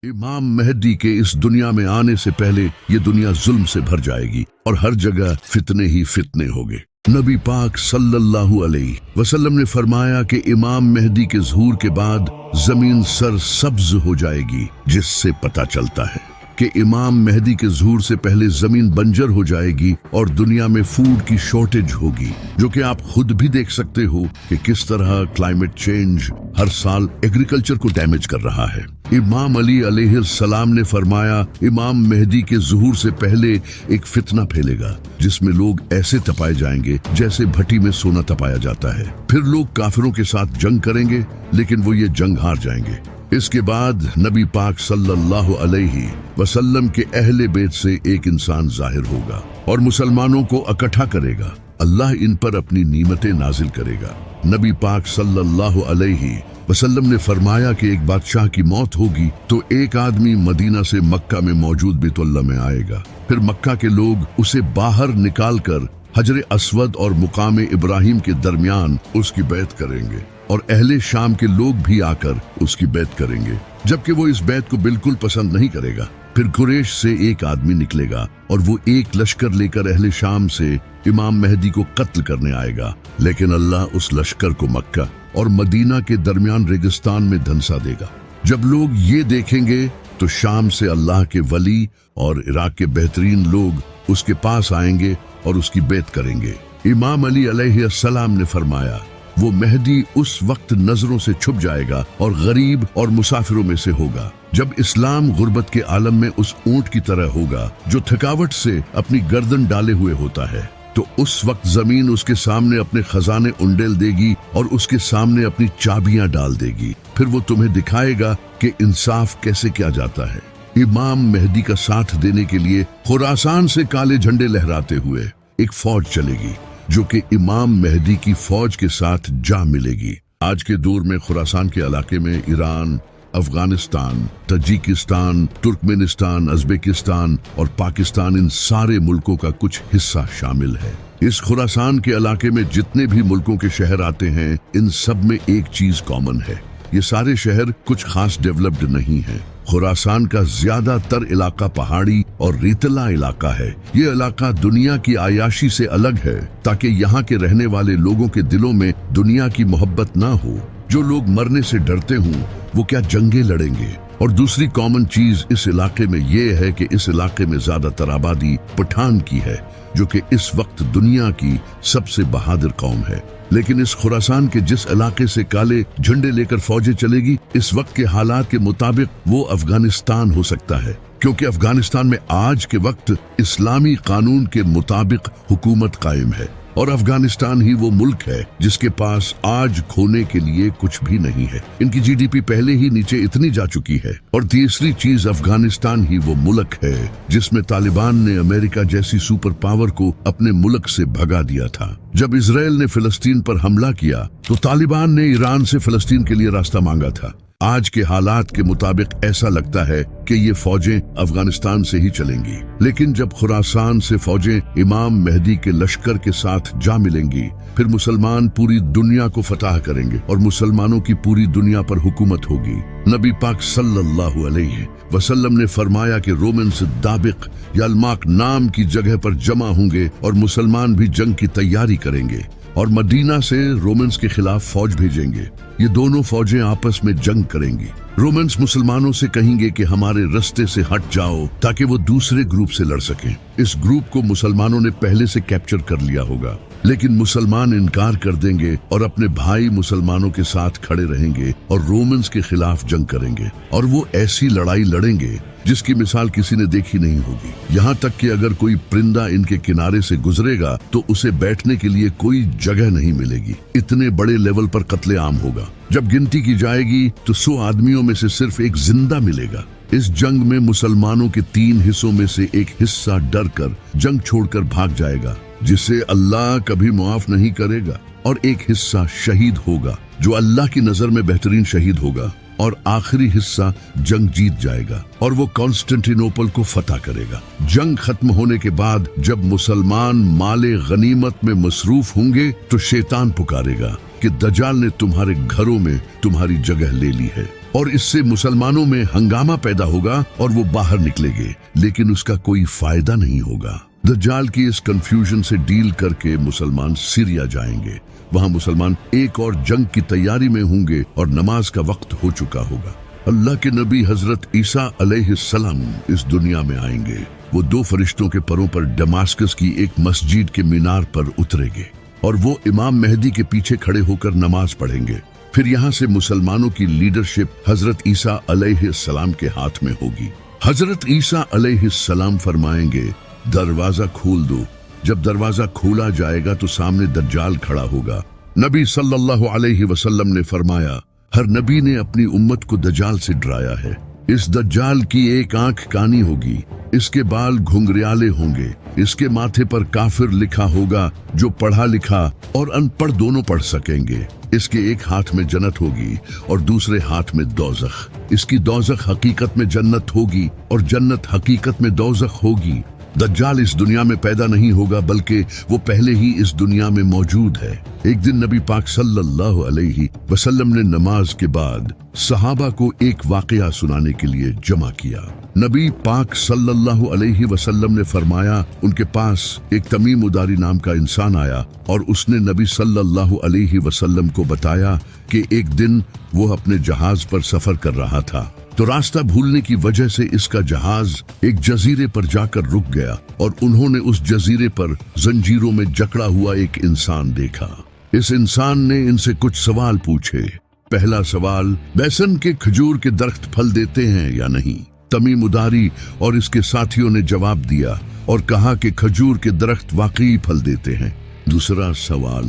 इमाम मेहदी के इस दुनिया में आने से पहले ये दुनिया जुल्म से भर जाएगी और हर जगह फितने ही फितने होंगे। नबी पाक सल्लल्लाहु अलैहि वसल्लम ने फरमाया कि इमाम मेहदी के ज़हूर के बाद जमीन सर सब्ज हो जाएगी, जिससे पता चलता है कि इमाम मेहदी के ज़हूर से पहले जमीन बंजर हो जाएगी और दुनिया में फूड की शॉर्टेज होगी, जो कि आप खुद भी देख सकते हो कि किस तरह क्लाइमेट चेंज हर साल एग्रीकल्चर को डैमेज कर रहा है। इमाम अली अलैहिस्सलाम ने फरमाया, इमाम मेहदी के ज़हूर से पहले एक फितना फैलेगा जिसमें लोग ऐसे तपाए जाएंगे जैसे भट्टी में सोना तपाया जाता है। फिर लोग काफिरों के साथ जंग करेंगे, लेकिन वो ये जंग हार जाएंगे। इसके बाद नबी पाक सल्लल्लाहु अलैहि वसल्लम के अहले बैत से एक इंसान जाहिर होगा और मुसलमानों को इकट्ठा करेगा। अल्लाह इन पर अपनी नीमतें नाजिल करेगा। नबी पाक सल्लल्लाहु अलैहि वसल्लम ने फरमाया कि एक बादशाह की मौत होगी तो एक आदमी मदीना से मक्का में मौजूद बैतुल्लाह में आएगा। फिर मक्का के लोग उसे बाहर निकालकर हजर अस्वद और मुकाम इब्राहिम के दरमियान उसकी बैत करेंगे और अहले शाम के लोग भी आकर उसकी बैत करेंगे, जबकि वो इस बैत को बिल्कुल पसंद नहीं करेगा। फिर कुरैश से एक आदमी निकलेगा और वो एक लश्कर लेकर अहले शाम से इमाम मेहदी को कत्ल करने आएगा, लेकिन अल्लाह उस लश्कर को मक्का और मदीना के दरमियान रेगिस्तान में धंसा देगा। जब लोग ये देखेंगे तो शाम से अल्लाह के वली और इराक के बेहतरीन लोग उसके पास आएंगे और उसकी बैत करेंगे। इमाम अली अलैहिस्सलाम ने फरमाया, वो मेहदी उस वक्त नजरों से छुप जाएगा और गरीब और मुसाफिरों में से होगा। जब इस्लाम गुर्बत के आलम में उस ऊंट की तरह होगा जो थकावट से अपनी गर्दन डाले हुए होता है, तो उस वक्त जमीन उसके सामने अपने खजाने उंडेल देगी और उसके सामने अपनी चाबियां डाल देगी। फिर वो तुम्हें दिखाएगा कि इंसाफ कैसे किया जाता है। इमाम मेहदी का साथ देने के लिए खुरासान से काले झंडे लहराते हुए एक फौज चलेगी, जो कि इमाम मेहदी की फौज के साथ जा मिलेगी। आज के दौर में खुरासान के इलाके में Iran, Afghanistan, Tajikistan, Turkmenistan, Uzbekistan और पाकिस्तान, इन सारे मुल्कों का कुछ हिस्सा शामिल है। इस खुरासान के इलाके में जितने भी मुल्कों के शहर आते हैं, इन सब में एक चीज कॉमन है, ये सारे शहर कुछ खास डेवलप्ड नहीं है। खुरासान का ज्यादातर इलाका पहाड़ी और रेतला इलाका है। ये इलाका दुनिया की आयाशी से अलग है, ताकि यहाँ के रहने वाले लोगों के दिलों में दुनिया की मोहब्बत ना हो। जो लोग मरने से डरते हों, वो क्या जंगे लड़ेंगे। और दूसरी कॉमन चीज इस इलाके में ये है कि इस इलाके में ज्यादातर आबादी पठान की है, जो कि इस वक्त दुनिया की सबसे बहादुर कौम है। लेकिन इस खुरासान के जिस इलाके से काले झंडे लेकर फौजें चलेगी, इस वक्त के हालात के मुताबिक वो अफगानिस्तान हो सकता है, क्योंकि अफगानिस्तान में आज के वक्त इस्लामी कानून के मुताबिक हुकूमत कायम है और अफगानिस्तान ही वो मुल्क है जिसके पास आज खोने के लिए कुछ भी नहीं है। इनकी जीडीपी पहले ही नीचे इतनी जा चुकी है। और तीसरी चीज, अफगानिस्तान ही वो मुल्क है जिसमें तालिबान ने अमेरिका जैसी सुपर पावर को अपने मुल्क से भगा दिया था। जब इजराइल ने फिलिस्तीन पर हमला किया तो तालिबान ने ईरान से फिलिस्तीन के लिए रास्ता मांगा था। आज के हालात के मुताबिक ऐसा लगता है कि ये फौजें अफगानिस्तान से ही चलेंगी। लेकिन जब खुरासान से फौजें इमाम मेहदी के लश्कर के साथ जा मिलेंगी, फिर मुसलमान पूरी दुनिया को फतह करेंगे और मुसलमानों की पूरी दुनिया पर हुकूमत होगी। नबी पाक सल्लल्लाहु अलैहि वसल्लम ने फरमाया कि रोमन्स दाबिक या अल्माक नाम की जगह पर जमा होंगे और मुसलमान भी जंग की तैयारी करेंगे और मदीना से रोमन्स के खिलाफ फौज भेजेंगे। ये दोनों फौजें आपस में जंग करेंगी। रोमन्स मुसलमानों से कहेंगे कि हमारे रास्ते से हट जाओ, ताकि वो दूसरे ग्रुप से लड़ सकें। इस ग्रुप को मुसलमानों ने पहले से कैप्चर कर लिया होगा, लेकिन मुसलमान इनकार कर देंगे और अपने भाई मुसलमानों के साथ खड़े रहेंगे और रोमन्स के खिलाफ जंग करेंगे। और वो ऐसी लड़ाई लड़ेंगे जिसकी मिसाल किसी ने देखी नहीं होगी। यहाँ तक कि अगर कोई परिंदा इनके किनारे से गुजरेगा तो उसे बैठने के लिए कोई जगह नहीं मिलेगी। इतने बड़े लेवल पर कत्ले आम होगा। जब गिनती की जाएगी तो 100 आदमियों में से सिर्फ एक जिंदा मिलेगा। इस जंग में मुसलमानों के 3 हिस्सों में से एक हिस्सा डर कर जंग छोड़कर भाग जाएगा, जिसे अल्लाह कभी मुआफ नहीं करेगा, और एक हिस्सा शहीद होगा, जो अल्लाह की नजर में बेहतरीन शहीद होगा, और आखिरी हिस्सा जंग जीत जाएगा और वो कॉन्स्टेंटिनोपल को फतह करेगा। जंग खत्म होने के बाद जब मुसलमान माले गनीमत में मसरूफ होंगे तो शैतान पुकारेगा कि दज्जाल ने तुम्हारे घरों में तुम्हारी जगह ले ली है। और इससे मुसलमानों में हंगामा पैदा होगा और वो बाहर निकलेंगे, लेकिन उसका कोई फायदा नहीं होगा। दज्जाल की इस कंफ्यूजन से डील करके मुसलमान सीरिया जाएंगे। वहां मुसलमान एक और जंग की तैयारी में होंगे और नमाज का वक्त हो चुका होगा। अल्लाह के नबी हजरत ईसा अलैहिस्सलाम इस दुनिया में आएंगे। वो 2 फरिश्तों के परों पर दमास्कस की एक मस्जिद के मीनार पर उतरेंगे और वो इमाम मेहदी के पीछे खड़े होकर नमाज पढ़ेंगे। फिर यहाँ से मुसलमानों की लीडरशिप हजरत ईसा अलैहिस्सलाम के हाथ में होगी। हजरत ईसा अलैहिस्सलाम फरमाएंगे, दरवाजा खोल दो। जब दरवाजा खोला जाएगा तो सामने दज्जाल खड़ा होगा। नबी सल्लल्लाहु अलैहि वसल्लम ने फरमाया, हर नबी ने अपनी उम्मत को दज्जाल से डराया है। इस दज्जाल की एक आंख कानी होगी, इसके बाल घुंघरियाले होंगे, इसके माथे पर काफिर लिखा होगा, जो पढ़ा लिखा और अनपढ़ दोनों पढ़ सकेंगे। इसके एक हाथ में जन्नत होगी और दूसरे हाथ में दोज़ख। इसकी दोज़ख हकीकत में जन्नत होगी और जन्नत हकीकत में दोज़ख होगी। दज्जाल इस दुनिया में पैदा नहीं होगा, बल्कि वो पहले ही इस दुनिया में मौजूद है। एक दिन नबी पाक सल्लल्लाहु अलैहि वसल्लम ने नमाज के बाद सहाबा को एक वाकया सुनाने के लिए जमा किया। नबी पाक सल्लल्लाहु अलैहि वसल्लम ने फरमाया, उनके पास एक तमीम उदारी नाम का इंसान आया और उसने नबी सल्लल्लाहु अलैहि वसल्लम को बताया कि एक दिन वो अपने जहाज पर सफर कर रहा था, तो रास्ता भूलने की वजह से इसका जहाज एक जजीरे पर जाकर रुक गया और उन्होंने उस जजीरे पर जंजीरों में जकड़ा हुआ एक इंसान देखा। इस इंसान ने इनसे कुछ सवाल पूछे। पहला सवाल, बेसन के खजूर के दरख्त फल देते हैं या नहीं? तमीम उदारी और इसके साथियों ने जवाब दिया और कहा कि खजूर के दरख्त वाकई फल देते हैं। दूसरा सवाल,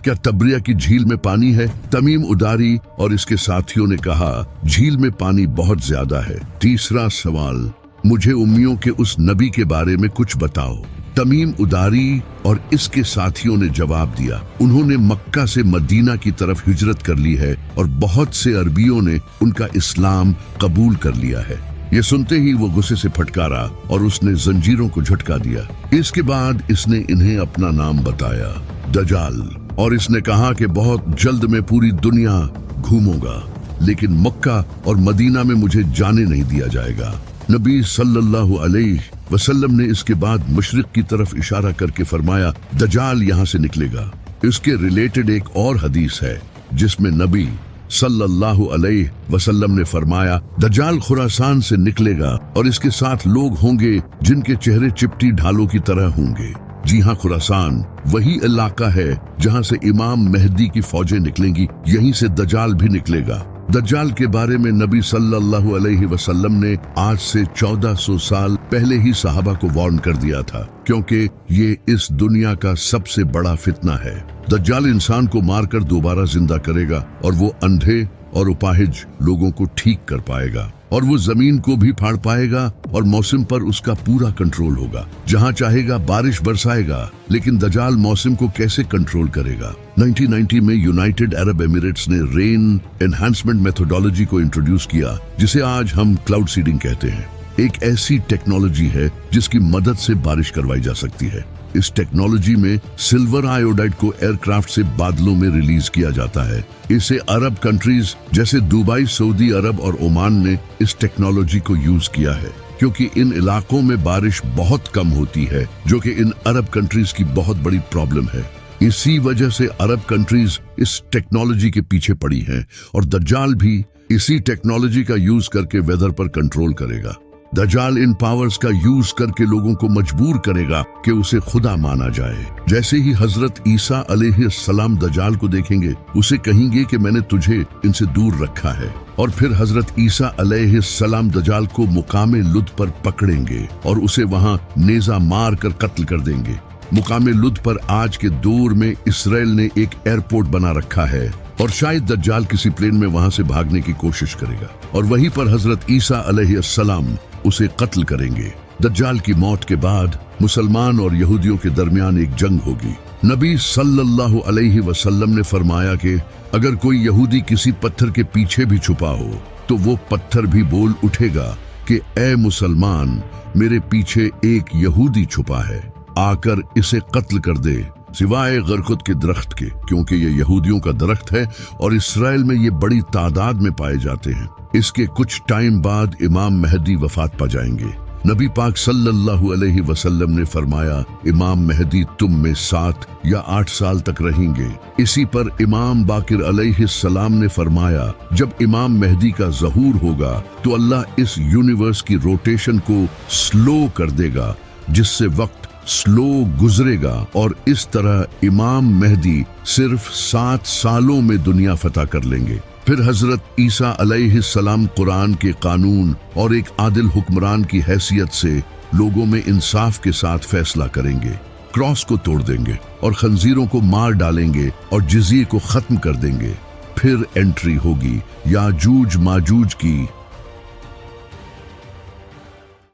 क्या तब्रिया की झील में पानी है? तमीम उदारी और इसके साथियों ने कहा, झील में पानी बहुत ज्यादा है। तीसरा सवाल, मुझे उम्मियों के उस नबी के बारे में कुछ बताओ। तमीम उदारी और इसके साथियों ने जवाब दिया, उन्होंने मक्का से मदीना की तरफ हिजरत कर ली है और बहुत से अरबियों ने उनका इस्लाम कबूल कर लिया है। ये सुनते ही वो गुस्से से फटकारा और उसने जंजीरों को झटका दिया। इसके बाद इसने इन्हें अपना नाम बताया, दज्जाल, और इसने कहा कि बहुत जल्द मैं पूरी दुनिया घूमूंगा, लेकिन मक्का और मदीना में मुझे जाने नहीं दिया जाएगा। नबी सल्लल्लाहु अलैहि वसल्लम ने इसके बाद मशरिक की तरफ इशारा करके फरमाया, दज्जाल यहाँ से निकलेगा। इसके रिलेटेड एक और हदीस है जिसमें नबी सल्लल्लाहु अलैहि वसल्लम ने फरमाया, दज्जाल खुरासान से निकलेगा और इसके साथ लोग होंगे जिनके चेहरे चिपटी ढालों की तरह होंगे। जी हाँ, खुरासान वही इलाका है जहाँ से इमाम मेहदी की फौजें निकलेंगी, यहीं से दज्जाल भी निकलेगा। दज्जाल के बारे में नबी सल्लल्लाहु अलैहि वसल्लम ने आज से 1400 साल पहले ही सहाबा को वार्न कर दिया था, क्योंकि ये इस दुनिया का सबसे बड़ा फितना है। दज्जाल इंसान को मारकर दोबारा जिंदा करेगा और वो अंधे और उपाहिज लोगों को ठीक कर पाएगा और वो जमीन को भी फाड़ पाएगा और मौसम पर उसका पूरा कंट्रोल होगा। जहाँ चाहेगा बारिश बरसाएगा, लेकिन दज्जाल मौसम को कैसे कंट्रोल करेगा? 1990 में यूनाइटेड अरब एमिरेट्स ने रेन एनहांसमेंट मेथोडोलॉजी को इंट्रोड्यूस किया, जिसे आज हम क्लाउड सीडिंग कहते हैं। एक ऐसी टेक्नोलॉजी है जिसकी मदद से बारिश करवाई जा सकती है। इस टेक्नोलॉजी में सिल्वर आयोडाइड को एयरक्राफ्ट से बादलों में रिलीज किया जाता है। इसे अरब कंट्रीज जैसे दुबई, सऊदी अरब और ओमान ने इस टेक्नोलॉजी को यूज किया है, क्योंकि इन इलाकों में बारिश बहुत कम होती है, जो कि इन अरब कंट्रीज की बहुत बड़ी प्रॉब्लम है। इसी वजह से अरब कंट्रीज इस टेक्नोलॉजी के पीछे पड़ी हैं और दज्जाल भी इसी टेक्नोलॉजी का यूज करके वेदर पर कंट्रोल करेगा। दज्जाल इन पावर्स का यूज करके लोगों को मजबूर करेगा कि उसे खुदा माना जाए। जैसे ही हजरत ईसा अलैहिस्सलाम दज्जाल को देखेंगे, उसे कहेंगे कि मैंने तुझे इनसे दूर रखा है, और फिर हजरत ईसा अलैहिस्सलाम दज्जाल को मुकामे लुद पर पकड़ेंगे और उसे वहां नेजा मार कर कत्ल कर देंगे। मुकामे लुद पर आज के दौर में इसराइल ने एक एयरपोर्ट बना रखा है और शायद दज्जाल किसी प्लेन में वहां से भागने की कोशिश करेगा और वहीं पर हजरत ईसा अलैहिस्सलाम उसे कत्ल करेंगे। दज्जाल की मौत के बाद मुसलमान और यहूदियों के दरमियान एक जंग होगी। नबी सल्लल्लाहु अलैहि वसल्लम ने फरमाया कि अगर कोई यहूदी किसी पत्थर के पीछे भी छुपा हो तो वो पत्थर भी बोल उठेगा कि ए मुसलमान, मेरे पीछे एक यहूदी छुपा है, आकर इसे कत्ल कर दे। سوائے غرقد کے درخت کے، کیونکہ یہ یہودیوں کا درخت ہے اور اسرائیل میں یہ بڑی تعداد میں پائے جاتے ہیں۔ اس کے کچھ ٹائم بعد امام مہدی وفات پا جائیں گے۔ نبی پاک صلی اللہ علیہ وسلم نے فرمایا امام مہدی تم میں 7 یا 8 سال تک رہیں گے۔ اسی پر امام باقر علیہ السلام نے فرمایا جب امام مہدی کا ظہور ہوگا تو اللہ اس یونیورس کی روٹیشن کو سلو کر دے گا، جس سے وقت سلو گزرے گا، اور اس طرح امام مہدی صرف 7 سالوں میں دنیا فتح کر لیں گے۔ پھر حضرت عیسیٰ علیہ السلام قرآن کے قانون اور ایک عادل حکمران کی حیثیت سے لوگوں میں انصاف کے ساتھ فیصلہ کریں گے، کراس کو توڑ دیں گے اور خنزیروں کو مار ڈالیں گے اور جزیے کو ختم کر دیں گے۔ پھر انٹری ہوگی یاجوج ماجوج کی